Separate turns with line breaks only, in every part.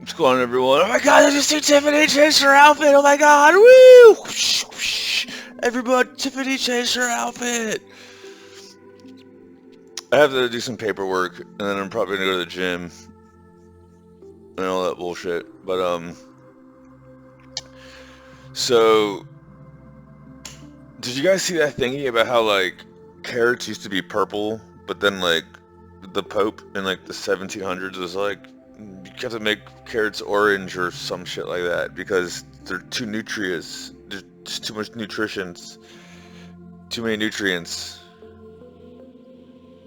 What's going on, everyone? Oh my god, I just see Tiffany change her outfit! Oh my god, woo! Whoosh, whoosh. Everybody, Tiffany changed her outfit! I have to do some paperwork, and then I'm probably gonna go to the gym and all that bullshit. But, so, did you guys see that thingy about how, like, carrots used to be purple, but then, like, the Pope in, like, the 1700s was like, you have to make carrots orange or some shit like that because they're too nutritious. There's just too much nutritions. Too many nutrients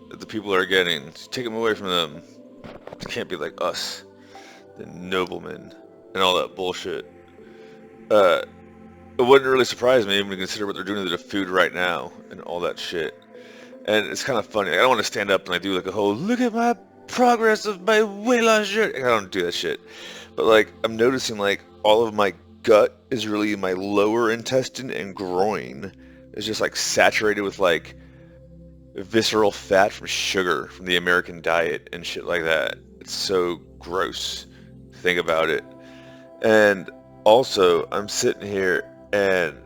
that the people are getting. Take them away from them. It can't be like us, the noblemen, and all that bullshit. It wouldn't really surprise me even to consider what they're doing to the food right now and all that shit. And it's kind of funny. I don't want to stand up and like do like a whole look at my progress of my weight loss shirt. I don't do that shit. But like I'm noticing like all of my gut is really in my lower intestine and groin. It's just like saturated with like visceral fat from sugar from the American diet and shit like that. It's so gross. Think about it. And also I'm sitting here and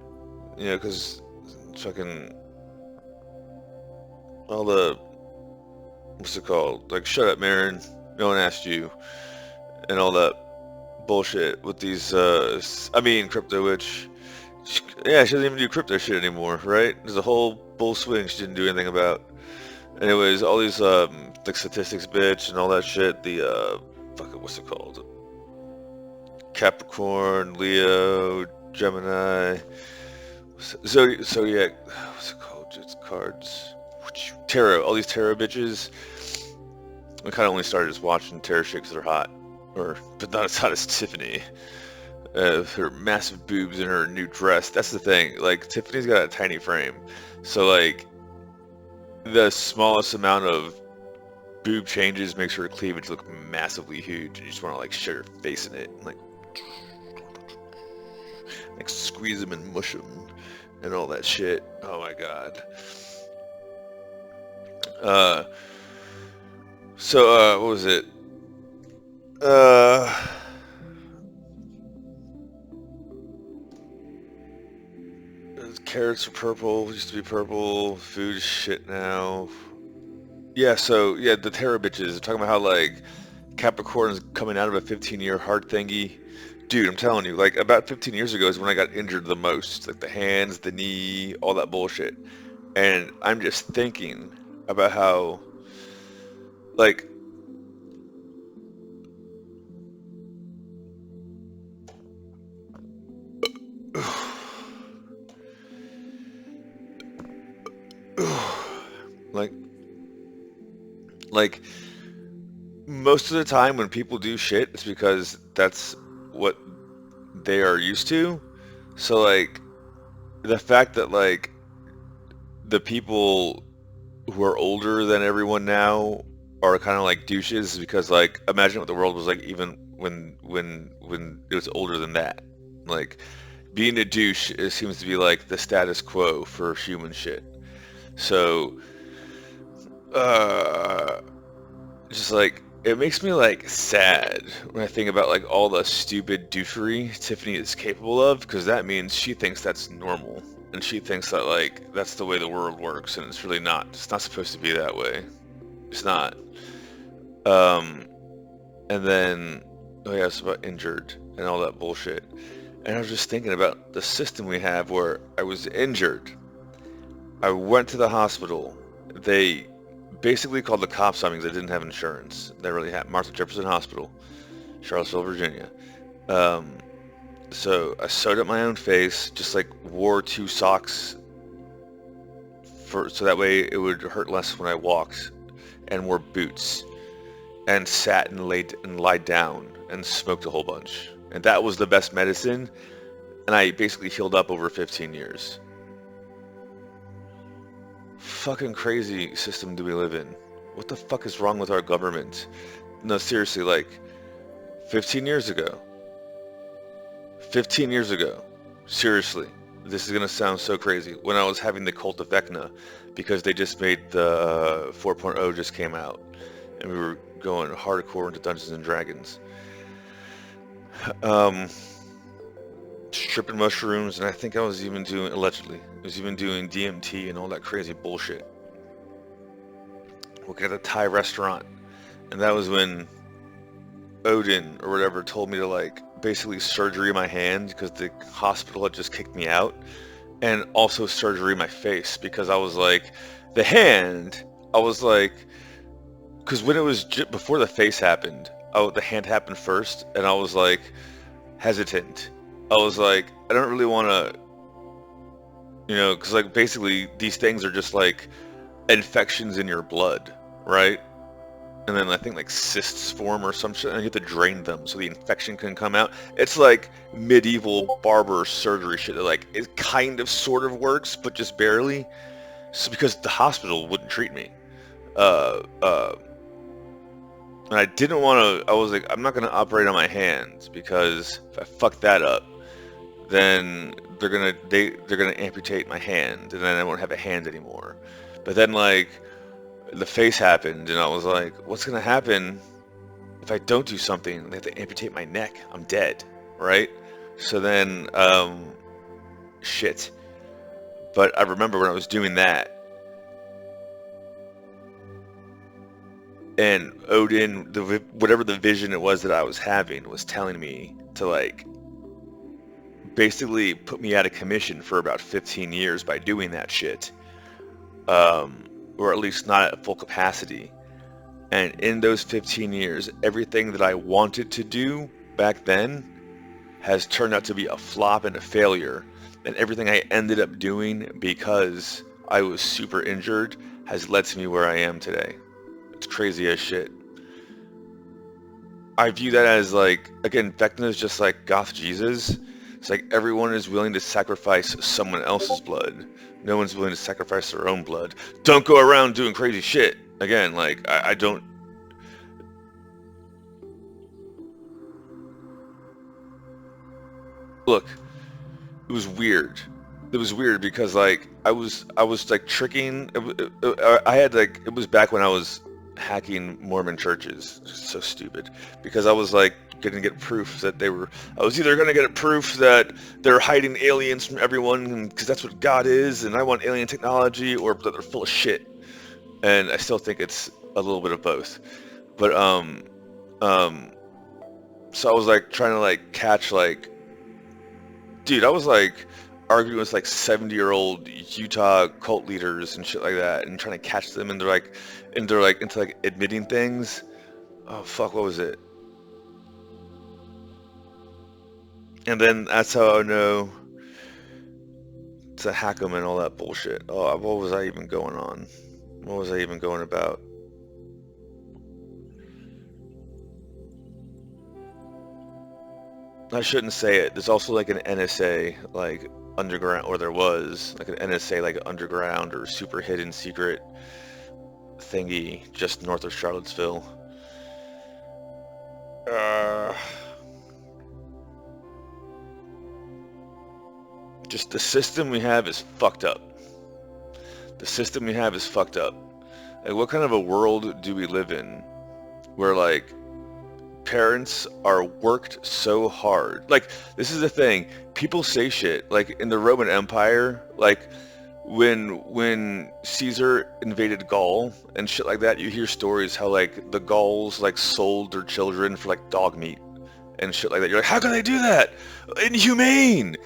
you know because fucking all the what's it called? Like shut up, Marin. No one asked you and all that bullshit with these I mean Crypto Witch. Yeah, she doesn't even do crypto shit anymore, right? There's a whole bull swing she didn't do anything about. Anyways, all these like statistics bitch and all that shit, the fucking what's it called? Capricorn, Leo, Gemini. So yeah, what's it called? It's cards. Tarot, all these tarot bitches. I kind of only started just watching tarot shit because they're hot, but not as hot as Tiffany. Her massive boobs and her new dress. That's the thing. Like Tiffany's got a tiny frame, so like the smallest amount of boob changes makes her cleavage look massively huge, and you just want to like shove your face in it, and, like squeeze them and mush them, and all that shit. Oh my god. What was it? Carrots are purple. Used to be purple. Food is shit now. Yeah, so yeah, the tarot bitches are talking about how like Capricorn's coming out of a 15-year hard thingy. Dude, I'm telling you, like about 15 years ago is when I got injured the most. Like the hands, the knee, all that bullshit. And I'm just thinking about how like like most of the time when people do shit, it's because that's what they are used to. So like the fact that like the people who are older than everyone now are kind of like douches is because like imagine what the world was like even when it was older than that. Like being a douche it seems to be like the status quo for human shit. So just like it makes me like sad when I think about like all the stupid douchery Tiffany is capable of, because that means she thinks that's normal and she thinks that like that's the way the world works, and it's really not. It's not supposed to be that way. It's not. And then oh yeah, it's about injured and all that bullshit. And I was just thinking about the system we have where I was injured. I went to the hospital. They basically called the cops on me because I didn't have insurance. They really had Martha Jefferson Hospital, Charlottesville, Virginia. So I sewed up my own face, just like wore 2 socks so that way it would hurt less when I walked, and wore boots, and sat and lied down and smoked a whole bunch. And that was the best medicine, and I basically healed up over 15 years. Fucking crazy system do we live in? What the fuck is wrong with our government? No, seriously, like 15 years ago, seriously, this is gonna sound so crazy, when I was having the Cult of Vecna, because they just made the 4.0 just came out, and we were going hardcore into Dungeons and Dragons. Um, Stripping mushrooms, and I think I was even doing, allegedly, I was even doing DMT and all that crazy bullshit. Working at a Thai restaurant, and that was when Odin or whatever told me to like basically surgery my hand because the hospital had just kicked me out, and also surgery my face because I was like, the hand, I was like, because when it was before the face happened, the hand happened first, and I was like hesitant. I was like, I don't really want to, because like basically these things are just like infections in your blood, right? And then I think like cysts form or some shit, and you have to drain them so the infection can come out. It's like medieval barber surgery shit that like it kind of sort of works, but just barely. So because the hospital wouldn't treat me, uh, uh, and I didn't want to. I was like, I'm not gonna operate on my hands because if I fuck that up, then they're gonna amputate my hand, and then I won't have a hand anymore. But then like the face happened, and I was like, what's gonna happen if I don't do something? They have to amputate my neck. I'm dead, right? So then, shit. But I remember when I was doing that, and Odin, whatever the vision it was that I was having, was telling me to like basically put me out of commission for about 15 years by doing that shit, or at least not at full capacity. And in those 15 years, everything that I wanted to do back then has turned out to be a flop and a failure. And everything I ended up doing because I was super injured has led to me where I am today. It's crazy as shit. I view that as like, again, Vecna is just like goth Jesus. It's like everyone is willing to sacrifice someone else's blood. No one's willing to sacrifice their own blood. Don't go around doing crazy shit. Again, like, I don't... Look, it was weird. It was weird because, like, I was like, tricking... I had, like, it was back when I was hacking Mormon churches. So stupid. Because I was, like, gonna get proof that they were... I was either gonna get a proof that they're hiding aliens from everyone, because that's what God is, and I want alien technology, or that they're full of shit. And I still think it's a little bit of both. But, so I was, like, trying to, like, catch, like... Dude, I was, like, arguing with, like, 70-year-old Utah cult leaders and shit like that, and trying to catch them, and they're, like, into, like, admitting things. Oh, fuck, what was it? And then that's how I know to hack them and all that bullshit. Oh, what was I even going on? What was I even going about? I shouldn't say it. There's also like an NSA, like underground, or there was like an NSA, like underground or super hidden secret thingy just north of Charlottesville. Just the system we have is fucked up. The system we have is fucked up. Like, what kind of a world do we live in where, like, parents are worked so hard? Like, this is the thing. People say shit. Like, in the Roman Empire, like, when Caesar invaded Gaul and shit like that, you hear stories how, like, the Gauls, like, sold their children for, like, dog meat and shit like that. You're like, how can they do that? Inhumane!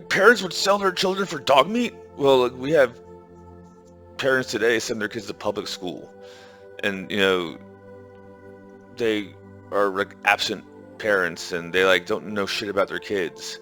Parents would sell their children for dog meat? Well, like, we have parents today send their kids to public school, and they are like absent parents, and they like don't know shit about their kids.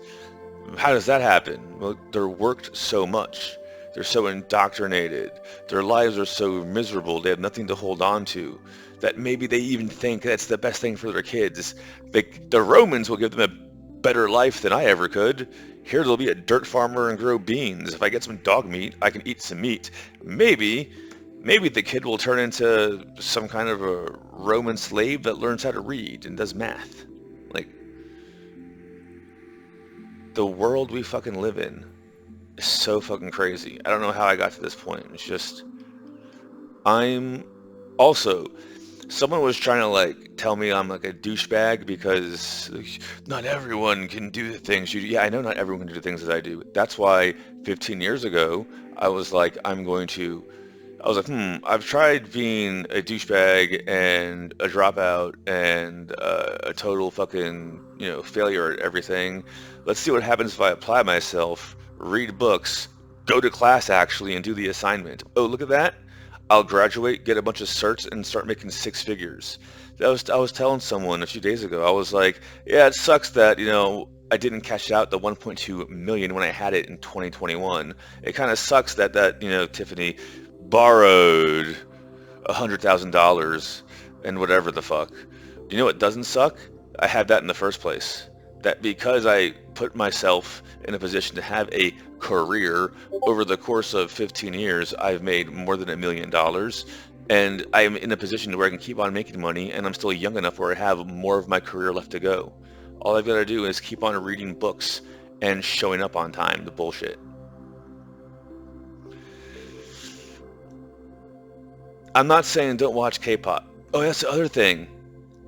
How does that happen? Well, they're worked so much, they're so indoctrinated, their lives are so miserable, they have nothing to hold on to, that maybe they even think that's the best thing for their kids. Like, the Romans will give them a better life than I ever could. Here they'll be a dirt farmer and grow beans. If I get some dog meat, I can eat some meat. Maybe the kid will turn into some kind of a Roman slave that learns how to read and does math. Like, the world we fucking live in is so fucking crazy. I don't know how I got to this point. It's just, I'm also, Someone was trying to like tell me I'm like a douchebag because not everyone can do the things you do. Yeah, I know not everyone can do the things that I do. That's why 15 years ago I was like, I was like, I've tried being a douchebag and a dropout and a total fucking, failure at everything. Let's see what happens if I apply myself, read books, go to class actually, and do the assignment. Oh, look at that. I'll graduate, get a bunch of certs, and start making six figures. I was telling someone a few days ago, I was like, yeah, it sucks that, I didn't cash out the 1.2 million when I had it in 2021. It kind of sucks that, Tiffany borrowed $100,000 and whatever the fuck. You know what doesn't suck? I had that in the first place. That because I put myself in a position to have a career over the course of 15 years, I've made more than $1 million. And I'm in a position where I can keep on making money, and I'm still young enough where I have more of my career left to go. All I've got to do is keep on reading books and showing up on time, the bullshit. I'm not saying don't watch K-pop. Oh, that's the other thing.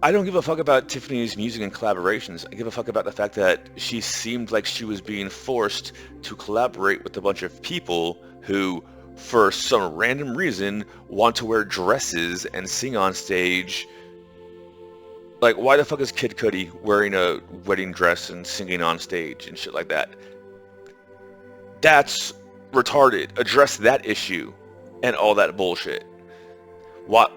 I don't give a fuck about Tiffany's music and collaborations. I give a fuck about the fact that she seemed like she was being forced to collaborate with a bunch of people who, for some random reason, want to wear dresses and sing on stage. Like, why the fuck is Kid Cudi wearing a wedding dress and singing on stage and shit like that? That's retarded. Address that issue and all that bullshit. What,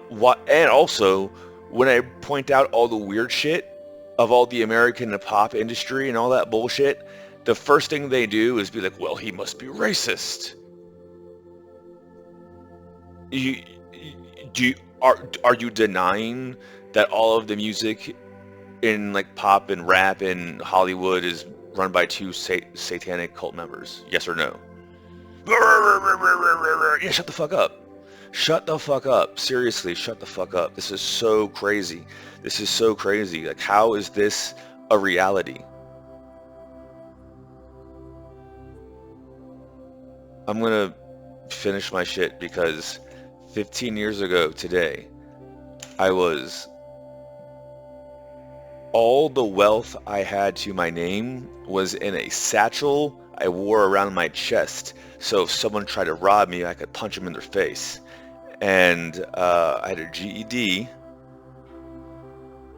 and also, when I point out all the weird shit of all the American pop industry and all that bullshit, the first thing they do is be like, well, he must be racist. You, are you denying that all of the music in like pop and rap in Hollywood is run by two satanic cult members? Yes or no? Yeah, shut the fuck up. Shut the fuck up. Seriously, shut the fuck up. This is so crazy. This is so crazy. Like, how is this a reality? I'm gonna finish my shit because 15 years ago today, all the wealth I had to my name was in a satchel I wore around my chest. So if someone tried to rob me, I could punch them in their face. And I had a GED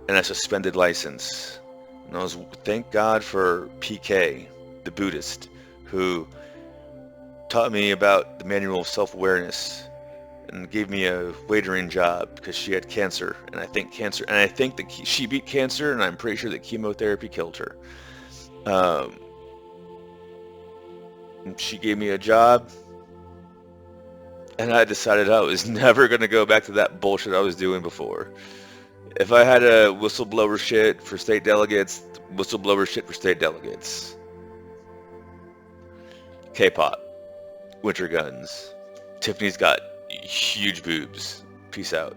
and a suspended license. And thank God for PK, the Buddhist, who taught me about the manual of self-awareness and gave me a waitering job because she had cancer. And I think that she beat cancer, and I'm pretty sure that chemotherapy killed her. She gave me a job. And I decided I was never going to go back to that bullshit I was doing before. If I had a whistleblower shit for state delegates, whistleblower shit for state delegates. K-pop. Winter Guns. Tiffany's got huge boobs. Peace out.